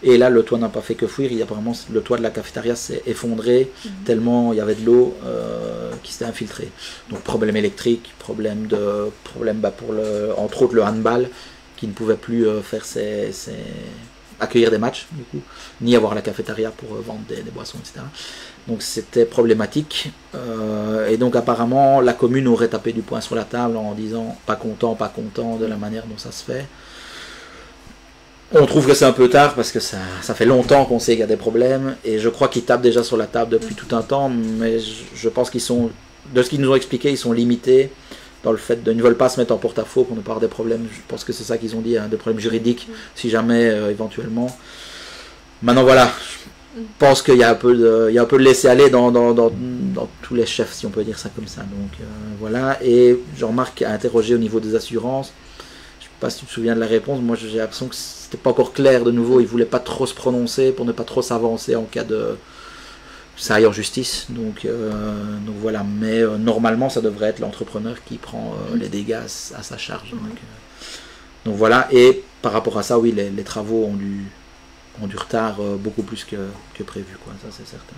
Et là le toit n'a pas fait que fuir, apparemment le toit de la cafétéria s'est effondré tellement il y avait de l'eau qui s'était infiltrée. Donc problème électrique, problème pour entre autres le handball qui ne pouvait plus accueillir des matchs du coup, ni avoir la cafétéria pour vendre des boissons, etc. Donc c'était problématique, et donc apparemment la commune aurait tapé du poing sur la table en disant pas content de la manière dont ça se fait. On trouve que c'est un peu tard parce que ça fait longtemps qu'on sait qu'il y a des problèmes, et je crois qu'ils tapent déjà sur la table depuis tout un temps, mais je pense qu'ils sont, de ce qu'ils nous ont expliqué, ils sont limités dans le fait de ne veulent pas se mettre en porte-à-faux pour ne pas avoir des problèmes. Je pense que c'est ça qu'ils ont dit, des problèmes juridiques si jamais éventuellement. Maintenant voilà, je pense qu'il y a un peu de laisser-aller dans tous les chefs, si on peut dire ça comme ça. Donc voilà, et Jean-Marc a interrogé au niveau des assurances. Je ne sais pas si tu te souviens de la réponse, moi j'ai l'impression que c'était pas encore clair de nouveau, il voulait pas trop se prononcer pour ne pas trop s'avancer en cas de ça aille en justice, donc voilà, mais normalement ça devrait être l'entrepreneur qui prend les dégâts à sa charge. Donc voilà, et par rapport à ça, oui, les travaux ont du retard beaucoup plus que prévu, quoi, ça c'est certain.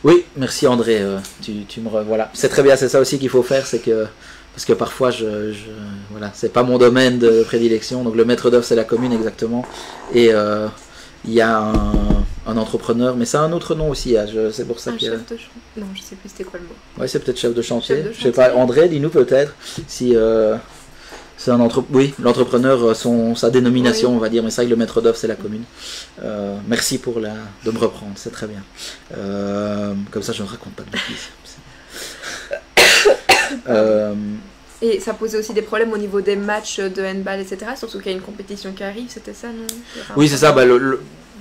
Oui, merci André, tu me voilà. C'est très bien, c'est ça aussi qu'il faut faire, c'est que parce que parfois voilà, c'est pas mon domaine de prédilection, donc le maître d'œuvre c'est la commune exactement, et il y a un entrepreneur, mais c'est un autre nom aussi, c'est pour ça que... Chef de chantier. Non, je sais plus c'était quoi le mot. Oui, c'est peut-être chef de chantier. Je sais pas, André, dis-nous peut-être si c'est oui, l'entrepreneur, sa dénomination, oui. On va dire, mais c'est vrai que le maître d'œuvre c'est la commune. Merci de me reprendre, c'est très bien. Comme ça je ne raconte pas de bêtises. Et ça posait aussi des problèmes au niveau des matchs de handball, etc. Surtout qu'il y a une compétition qui arrive, c'était ça, non? Oui, c'est ça.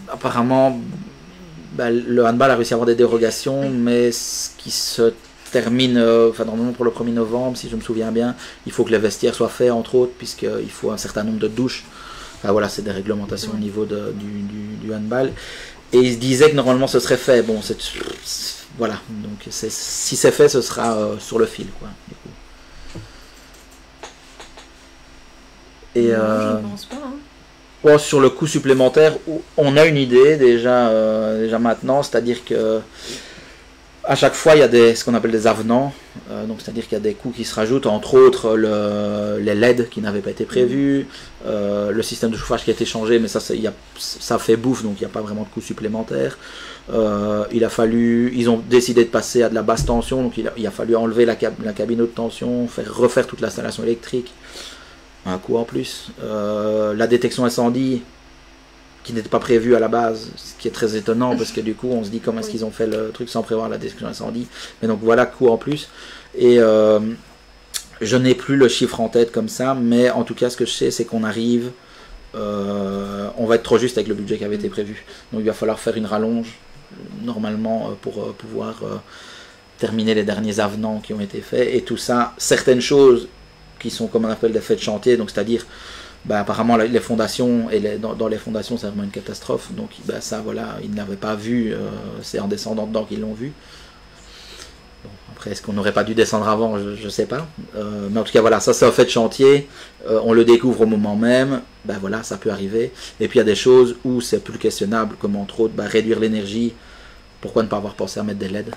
Apparemment, le handball a réussi à avoir des dérogations, mais ce qui se termine, normalement pour le 1er novembre, si je me souviens bien, il faut que les vestiaires soient faits, entre autres, puisqu'il faut un certain nombre de douches. Voilà, c'est des réglementations au niveau du handball. Et il se disait que normalement ce serait fait. Bon, voilà, donc si c'est fait, ce sera sur le fil, quoi, du coup. Et non, je ne pense pas. Hein. Bon, sur le coût supplémentaire, on a une idée déjà maintenant, c'est-à-dire que à chaque fois, il y a ce qu'on appelle des avenants, donc c'est-à-dire qu'il y a des coûts qui se rajoutent, entre autres les LED qui n'avaient pas été prévus, le système de chauffage qui a été changé, mais ça fait bouffe, donc il n'y a pas vraiment de coûts supplémentaires. Ils ont décidé de passer à de la basse tension, donc il a fallu enlever la cabine haute tension, refaire toute l'installation électrique, un coût en plus. La détection incendie, qui n'était pas prévu à la base, ce qui est très étonnant parce que du coup on se dit comment est-ce qu'ils ont fait le truc sans prévoir la détection incendie, mais donc voilà, coût en plus. Et je n'ai plus le chiffre en tête comme ça, mais en tout cas ce que je sais c'est qu'on arrive, on va être trop juste avec le budget qui avait été prévu, donc il va falloir faire une rallonge normalement pour pouvoir terminer les derniers avenants qui ont été faits, et tout ça, certaines choses qui sont comme on appelle des faits de chantier, donc c'est-à-dire apparemment les fondations, dans les fondations c'est vraiment une catastrophe, donc ça voilà, ils ne l'avaient pas vu, c'est en descendant dedans qu'ils l'ont vu. Bon, après est-ce qu'on n'aurait pas dû descendre avant, je ne sais pas, mais en tout cas voilà, ça c'est un fait de chantier, on le découvre au moment même, voilà, ça peut arriver. Et puis il y a des choses où c'est plus questionnable, comme entre autres réduire l'énergie. Pourquoi ne pas avoir pensé à mettre des LED,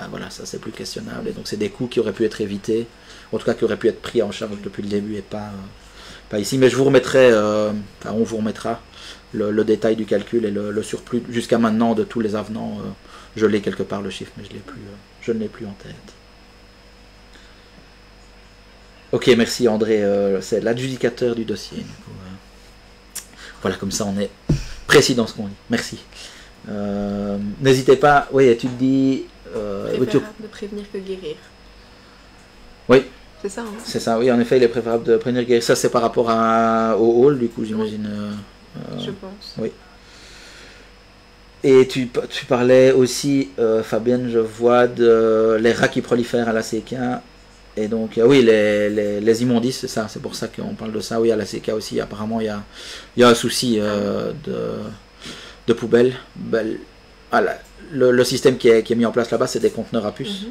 voilà, ça c'est plus questionnable, et donc c'est des coûts qui auraient pu être évités, en tout cas qui auraient pu être pris en charge depuis le début et pas ici, mais je vous remettrai, on vous remettra le détail du calcul et le surplus jusqu'à maintenant de tous les avenants. Je l'ai quelque part le chiffre, mais je ne l'ai plus en tête. Ok, merci André, c'est l'adjudicateur du dossier. Du coup, voilà, comme ça on est précis dans ce qu'on dit. Merci. N'hésitez pas, oui, tu te dis... préférable de prévenir que guérir. Oui. C'est ça, hein. C'est ça, oui, en effet, il est préférable de prévenir guérir. Ça, c'est par rapport au hall, du coup, j'imagine. Je pense. Oui. Et tu parlais aussi, Fabienne, je vois, de les rats qui prolifèrent à la CK. Et donc, oui, les immondices, c'est ça, c'est pour ça qu'on parle de ça. Oui, à la CK aussi, apparemment, il y a un souci de poubelles. Le système qui est mis en place là-bas, c'est des conteneurs à puces.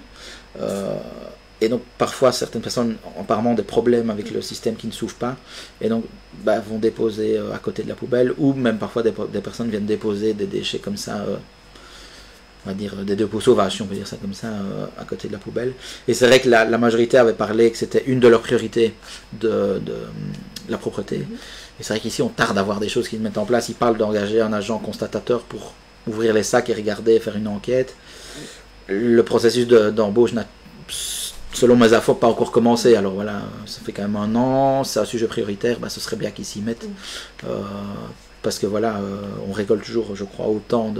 Et donc parfois certaines personnes ont apparemment des problèmes avec le système qui ne s'ouvre pas, et donc vont déposer à côté de la poubelle, ou même parfois des personnes viennent déposer des déchets comme ça, on va dire des dépôts sauvages, si on peut dire ça comme ça, à côté de la poubelle. Et c'est vrai que la majorité avait parlé que c'était une de leurs priorités de la propreté. Et c'est vrai qu'ici on tarde à voir des choses qui se mettent en place. Ils parlent d'engager un agent constatateur pour ouvrir les sacs et regarder, faire une enquête. Le processus d'embauche n'a, selon mes infos, pas encore commencé. Alors voilà, ça fait quand même 1 an, c'est un sujet prioritaire, ce serait bien qu'ils s'y mettent. Parce que voilà, on récolte toujours, je crois, autant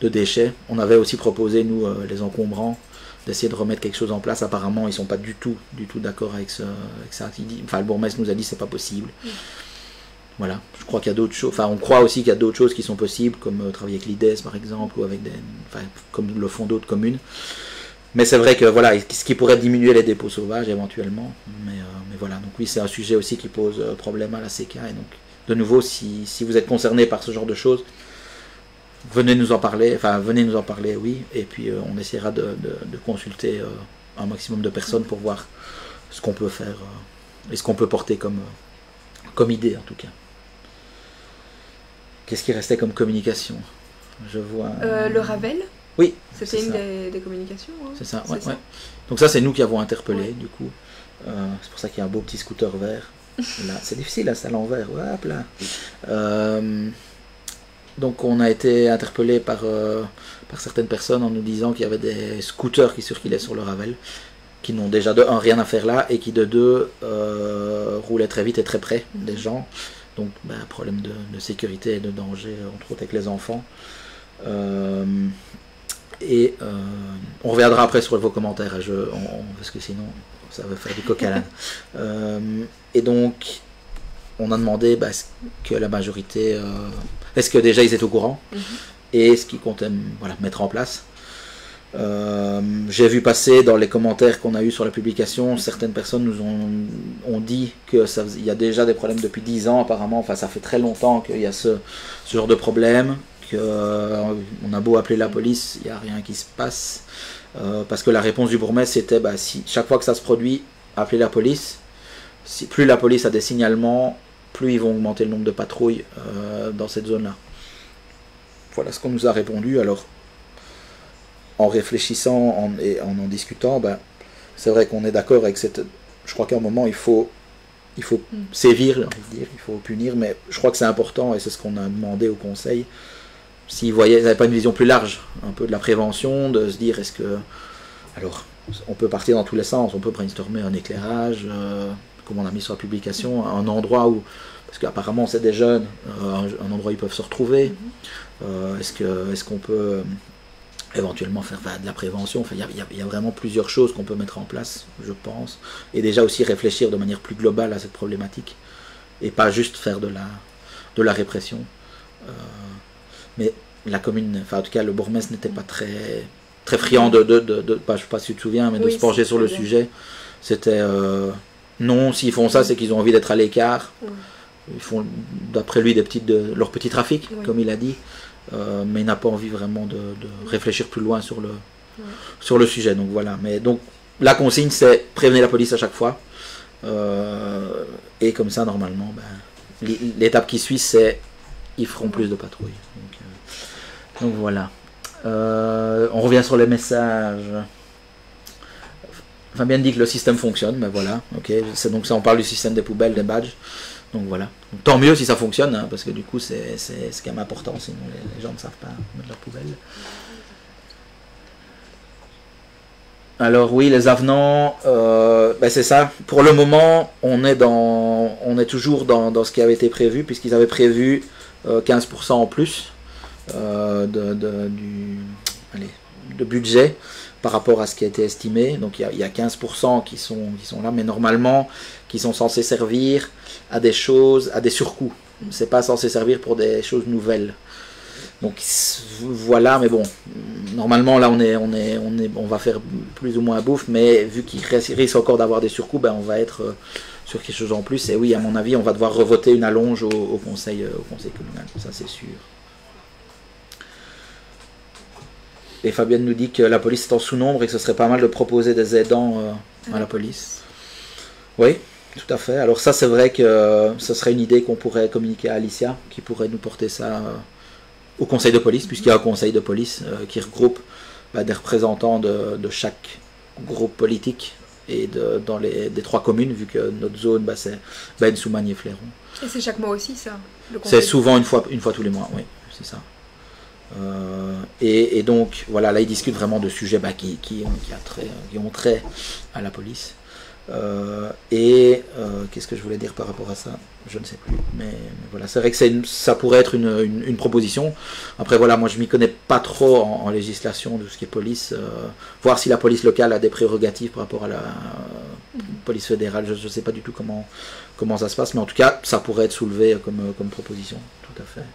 de déchets. On avait aussi proposé, nous, les encombrants, d'essayer de remettre quelque chose en place. Apparemment, ils ne sont pas du tout d'accord avec ça. Enfin, le bourgmestre nous a dit que ce n'est pas possible. Voilà, je crois qu'il y a d'autres choses, on croit aussi qu'il y a d'autres choses qui sont possibles, comme travailler avec l'IDES par exemple, ou avec comme le font d'autres communes. Mais c'est vrai que voilà, ce qui pourrait diminuer les dépôts sauvages éventuellement, mais voilà, donc oui, c'est un sujet aussi qui pose problème à la CK, et donc de nouveau, si vous êtes concerné par ce genre de choses, venez nous en parler, oui, et puis on essaiera de consulter un maximum de personnes pour voir ce qu'on peut faire et ce qu'on peut porter comme idée en tout cas. Qu'est-ce qui restait comme communication? Je vois... le Ravel. Oui. C'était une des communications. Hein. C'est ça, ouais. Donc ça, c'est nous qui avons interpellé, du coup. C'est pour ça qu'il y a un beau petit scooter vert. Là, c'est difficile, là, c'est à l'envers. Hop là. Donc on a été interpellé par certaines personnes en nous disant qu'il y avait des scooters qui circulaient sur le Ravel, qui n'ont déjà de 1 rien à faire là, et qui de 2 roulaient très vite et très près des gens. Donc problème de sécurité et de danger, entre autres avec les enfants. Et on reviendra après sur vos commentaires, parce que sinon ça va faire du coq à l'âne. Et donc on a demandé est-ce que la majorité, est-ce que déjà ils étaient au courant, et ce qu'ils comptaient voilà, mettre en place. J'ai vu passer dans les commentaires qu'on a eu sur la publication, certaines personnes nous ont dit que il y a déjà des problèmes depuis 10 ans apparemment, enfin ça fait très longtemps qu'il y a ce genre de problème, qu'on a beau appeler la police, il n'y a rien qui se passe, parce que la réponse du bourgmestre c'était bah, si chaque fois que ça se produit, appelez la police. Si plus la police a des signalements, plus ils vont augmenter le nombre de patrouilles dans cette zone-là. Voilà ce qu'on nous a répondu. Alors en réfléchissant et en discutant, ben, c'est vrai qu'on est d'accord avec cette... Je crois qu'à un moment, il faut sévir, j'ai envie de dire, il faut punir, mais je crois que c'est important, et c'est ce qu'on a demandé au conseil, s'ils n'avaient pas une vision plus large, un peu de la prévention, de se dire, est-ce que... Alors, on peut partir dans tous les sens, on peut brainstormer un éclairage, comme on a mis sur la publication, un endroit où... Parce qu'apparemment, c'est des jeunes, un endroit où ils peuvent se retrouver. Est-ce qu'on peut... éventuellement faire de la prévention, enfin, il y a vraiment plusieurs choses qu'on peut mettre en place, je pense, et déjà aussi réfléchir de manière plus globale à cette problématique, et pas juste faire de la répression. Mais la commune, enfin en tout cas le bourgmestre n'était pas très friand je ne sais pas si tu te souviens, mais de se pencher sur le sujet. C'était non, s'ils font ça, c'est qu'ils ont envie d'être à l'écart. Ils font d'après lui leur petit trafic, comme il a dit. Mais il n'a pas envie vraiment de réfléchir plus loin sur le sujet. Donc voilà. Mais donc la consigne, c'est prévenir la police à chaque fois. Et comme ça, normalement, ben, l'étape qui suit, c'est ils feront plus de patrouilles. Donc voilà. On revient sur les messages. Fabien dit que le système fonctionne, mais voilà. Ok. Donc ça, on parle du système des poubelles, des badges. Donc voilà. Donc, tant mieux si ça fonctionne, hein, parce que du coup c'est quand même important, sinon les gens ne savent pas mettre leur poubelle. Alors oui, les avenants, ben c'est ça. Pour le moment, on est toujours dans ce qui avait été prévu, puisqu'ils avaient prévu 15% en plus de budget par rapport à ce qui a été estimé. Donc il y a 15% qui sont là, mais normalement qui sont censés servir à des choses, à des surcoûts. C'est pas censé servir pour des choses nouvelles. Donc voilà, mais bon, normalement là on va faire plus ou moins à bouffe, mais vu qu'il risque encore d'avoir des surcoûts, ben on va être sur quelque chose en plus. Et oui, à mon avis, on va devoir revoter une allonge au conseil communal, ça c'est sûr. Et Fabienne nous dit que la police est en sous-nombre et que ce serait pas mal de proposer des aidants à la police. Oui, tout à fait. Alors ça, c'est vrai que ce serait une idée qu'on pourrait communiquer à Alicia, qui pourrait nous porter ça au conseil de police, puisqu'il y a un conseil de police qui regroupe des représentants de chaque groupe politique et des 3 communes, vu que notre zone, c'est Ben, Soumagne et Fléron. Et c'est chaque mois aussi, ça? C'est souvent une fois tous les mois, oui, c'est ça. Et donc voilà, là ils discutent vraiment de sujets qui ont trait à la police. Qu'est-ce que je voulais dire par rapport à ça? Je ne sais plus, mais voilà, c'est vrai que ça pourrait être une proposition. Après voilà, moi je m'y connais pas trop en législation de ce qui est police, voir si la police locale a des prérogatives par rapport à la police fédérale. Je ne sais pas du tout comment ça se passe, mais en tout cas ça pourrait être soulevé comme proposition, tout à fait.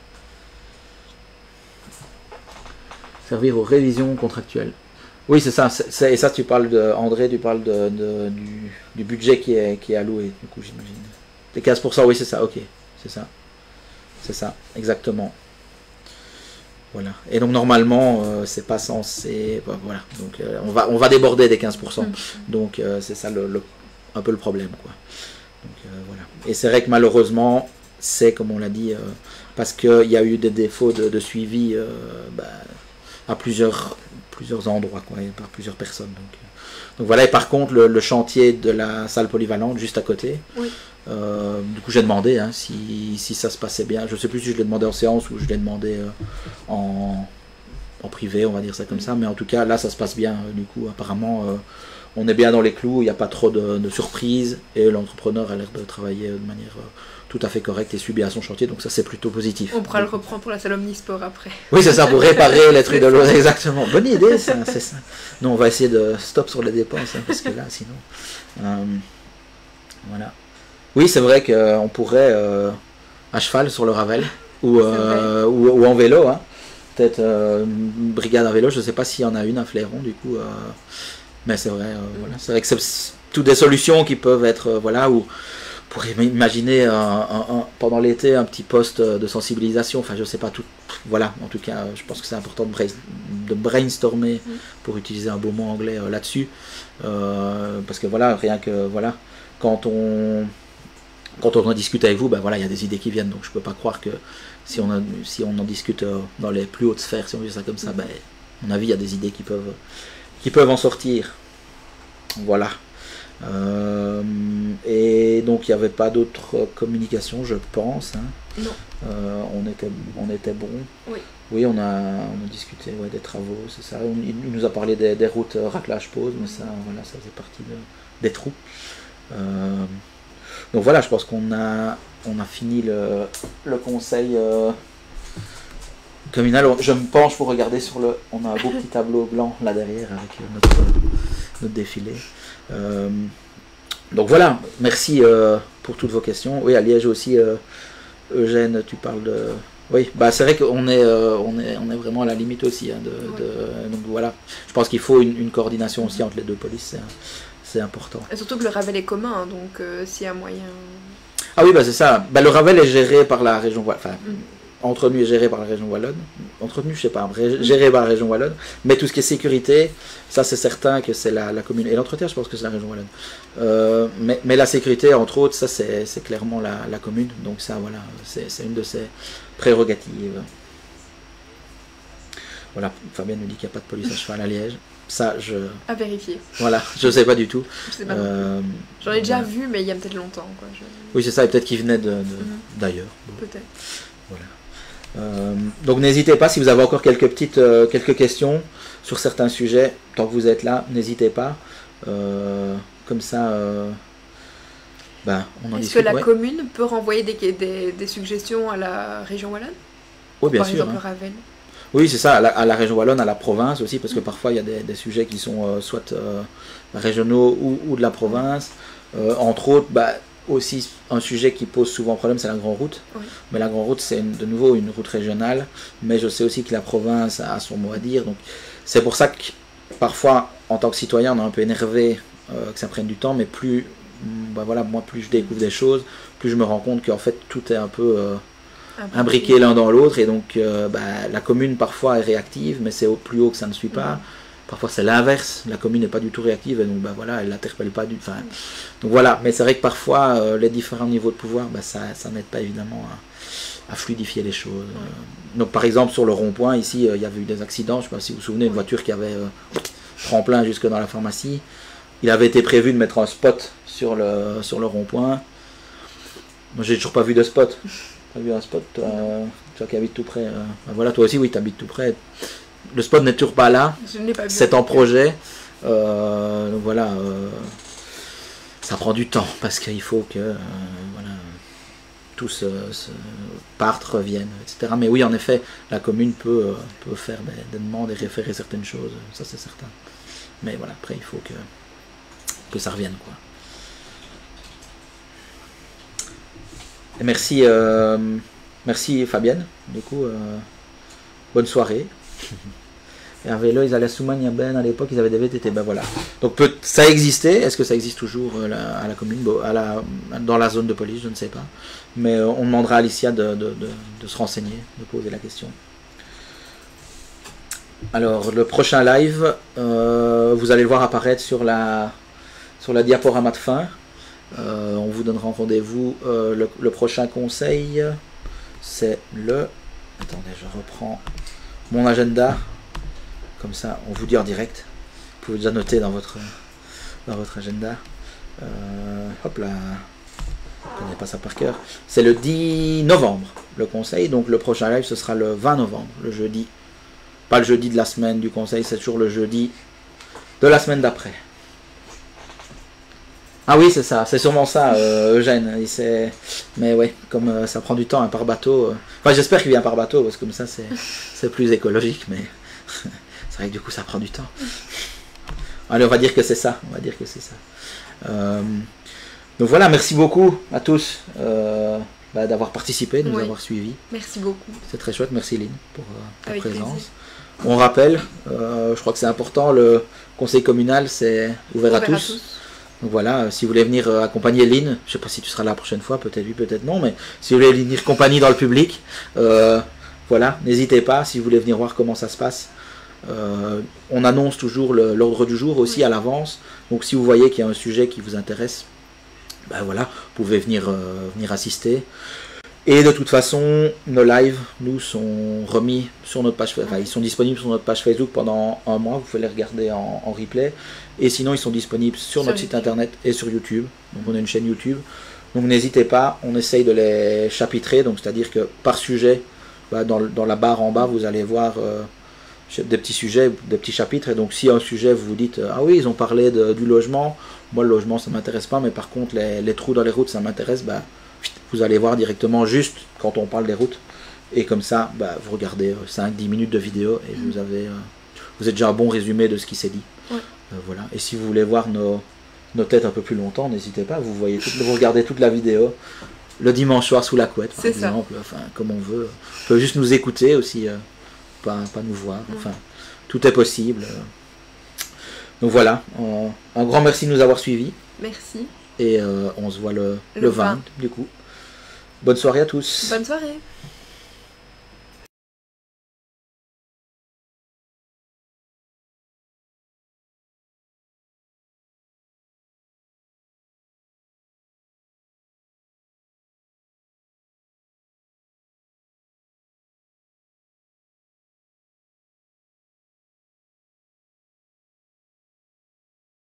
Servir aux révisions contractuelles. Oui, c'est ça. Et ça, tu parles André, tu parles du budget qui est alloué, du coup, j'imagine. Les 15%, oui, c'est ça, ok. C'est ça, exactement. Voilà. Et donc, normalement, c'est pas censé... voilà. Donc, on va déborder des 15%. Donc, c'est ça un peu le problème, quoi. Donc, voilà. Et c'est vrai que malheureusement, c'est, comme on l'a dit, parce qu'il y a eu des défauts de suivi... à plusieurs endroits, quoi, et par plusieurs personnes. Donc voilà, et par contre, le chantier de la salle polyvalente, juste à côté, oui. Du coup j'ai demandé si ça se passait bien. Je ne sais plus si je l'ai demandé en séance ou je l'ai demandé en privé, on va dire ça comme ça, mais en tout cas, là, ça se passe bien. Du coup, apparemment, on est bien dans les clous, il n'y a pas trop de surprises, et l'entrepreneur a l'air de travailler de manière... tout à fait correct et suivi à son chantier, donc ça c'est plutôt positif. On pourra le reprendre pour la salle Omnisport après. Oui, c'est ça, pour réparer les trucs de l'eau, exactement. Bonne idée, ça, c'est ça. Non, on va essayer de stop sur les dépenses, parce que là, sinon... voilà. Oui, c'est vrai qu'on pourrait à cheval sur le Ravel, ou en vélo, peut-être une brigade à vélo, je ne sais pas s'il y en a une à Fléron du coup, mais c'est vrai, voilà, c'est vrai que c'est toutes des solutions qui peuvent être, voilà, ou pour imaginer pendant l'été un petit poste de sensibilisation, enfin je sais pas tout, voilà, en tout cas je pense que c'est important de brainstormer pour utiliser un beau mot anglais là-dessus, parce que voilà, rien que voilà, quand on en discute avec vous, ben voilà, il y a des idées qui viennent, donc je peux pas croire que si on en discute dans les plus hautes sphères, si on dit ça comme ça, ben à mon avis il y a des idées qui peuvent en sortir, voilà. Et donc il n'y avait pas d'autres communications, je pense, hein. Non. On était bon. Oui. Oui, on a discuté des travaux, c'est ça. Il nous a parlé des routes raclage pause, mais ça, voilà, ça faisait partie des trous. Donc voilà, je pense qu'on a fini le conseil communal. Je me penche pour regarder on a un beau petit tableau blanc là derrière avec notre défilé. Donc voilà, merci pour toutes vos questions. Oui, à Liège aussi, Eugène, tu parles de... Oui, bah c'est vrai qu'on est vraiment à la limite aussi. Hein, donc voilà, je pense qu'il faut une coordination aussi entre les deux polices, c'est important. Et surtout que le Ravel est commun, hein, donc s'il y a moyen... Ah oui, bah c'est ça. Bah, le Ravel est géré par la région... Enfin, entretenu est géré par la région wallonne. Entretenu, je sais pas, géré par la région wallonne. Mais tout ce qui est sécurité, ça c'est certain que c'est la commune. Et l'entretien, je pense que c'est la région wallonne. Mais la sécurité, entre autres, ça c'est clairement la commune. Donc ça, voilà, c'est une de ses prérogatives. Voilà, Fabienne nous dit qu'il n'y a pas de police à cheval à Liège. Ça, à vérifier. Voilà, je ne sais pas du tout. Je sais pas. J'en ai déjà vu, mais il y a peut-être longtemps. Quoi. Oui, c'est ça, et peut-être qu'il venait d'ailleurs. Bon. Peut-être. Voilà. Donc n'hésitez pas, si vous avez encore quelques questions sur certains sujets, tant que vous êtes là, n'hésitez pas. Comme ça, on en discute. Est-ce que la commune peut renvoyer des suggestions à la région wallonne? Oui, bien Par sûr. exemple, le Ravel. Oui, c'est ça, à la région wallonne, à la province aussi, parce que parfois il y a des sujets qui sont soit régionaux ou de la province. Entre autres, aussi un sujet qui pose souvent problème, c'est la grande route. Oui. Mais la grande route, c'est de nouveau une route régionale, mais je sais aussi que la province a son mot à dire. Donc c'est pour ça que parfois, en tant que citoyen, on est un peu énervé que ça prenne du temps, mais plus, moi, plus je découvre des choses, plus je me rends compte qu'en fait tout est un peu imbriqué l'un dans l'autre, et donc la commune parfois est réactive, mais c'est au plus haut que ça ne suit pas. Parfois c'est l'inverse, la commune n'est pas du tout réactive, et donc elle n'interpelle pas du tout. Donc voilà, mais c'est vrai que parfois les différents niveaux de pouvoir, ça n'aide pas évidemment à fluidifier les choses. Donc par exemple sur le rond-point, ici il y avait eu des accidents, je ne sais pas si vous vous souvenez, une voiture qui avait tremplin jusque dans la pharmacie. Il avait été prévu de mettre un spot sur le rond-point. Moi j'ai toujours pas vu de spot. Tu as vu un spot, toi qui habites tout près. Voilà, toi aussi oui, tu habites tout près. Le spot n'est toujours pas là, c'est en projet, donc voilà, ça prend du temps parce qu'il faut que tous partent, reviennent, etc. Mais oui, en effet, la commune peut faire des demandes et référer certaines choses, ça c'est certain. Mais voilà, après il faut que ça revienne, quoi. Et merci Fabienne, du coup, bonne soirée. Et à vélo, ils allaient à Soumania Ben à l'époque, ils avaient des VTT. Voilà. Donc ça existait. Est-ce que ça existe toujours à la commune, dans la zone de police, je ne sais pas. Mais on demandera à Alicia de se renseigner, de poser la question. Alors le prochain live, vous allez le voir apparaître sur la diaporama de fin. On vous donnera rendez-vous. Le prochain conseil, c'est le... Attendez, je reprends mon agenda, comme ça on vous dit en direct, vous pouvez déjà noter dans votre agenda. Hop là, je ne connais pas ça par cœur. C'est le 10 novembre le conseil, donc le prochain live ce sera le 20 novembre, le jeudi, pas le jeudi de la semaine du conseil, c'est toujours le jeudi de la semaine d'après. Ah oui, c'est ça, c'est sûrement ça, Eugène. Mais ouais, comme ça prend du temps par bateau. Enfin, j'espère qu'il vient par bateau, parce que comme ça, c'est plus écologique, mais c'est vrai que du coup, ça prend du temps. Allez, on va dire que c'est ça. Donc voilà, merci beaucoup à tous d'avoir participé, de nous avoir suivis. Merci beaucoup. C'est très chouette, merci Lynn pour ta présence. Plaisir. On rappelle, je crois que c'est important, le conseil communal c'est ouvert à tous. Donc voilà, si vous voulez venir accompagner Lynn, je ne sais pas si tu seras là la prochaine fois, peut-être oui, peut-être non, mais si vous voulez venir compagnie dans le public, voilà, n'hésitez pas, si vous voulez venir voir comment ça se passe. On annonce toujours l'ordre du jour aussi à l'avance, donc si vous voyez qu'il y a un sujet qui vous intéresse, ben voilà, vous pouvez venir assister. Et de toute façon, nos lives, nous, sont remis sur notre page, enfin, ils sont disponibles sur notre page Facebook pendant un mois, vous pouvez les regarder en replay. Et sinon, ils sont disponibles sur notre site internet et sur YouTube. Donc on a une chaîne YouTube. Donc n'hésitez pas, on essaye de les chapitrer, donc c'est-à-dire que par sujet, dans la barre en bas, vous allez voir des petits sujets, des petits chapitres. Et donc si un sujet, vous vous dites, ah oui, ils ont parlé du logement, moi le logement ça m'intéresse pas, mais par contre les trous dans les routes ça m'intéresse, vous allez voir directement juste quand on parle des routes. Et comme ça, vous regardez 5-10 minutes de vidéo et vous avez déjà un bon résumé de ce qui s'est dit. Ouais. Voilà. Et si vous voulez voir nos têtes un peu plus longtemps, n'hésitez pas, vous regardez toute la vidéo le dimanche soir sous la couette, par exemple, enfin, comme on veut. On peut juste nous écouter aussi, pas nous voir, enfin, tout est possible. Donc voilà, un grand merci de nous avoir suivis. Merci. Et on se voit le 20, du coup. Bonne soirée à tous. Bonne soirée.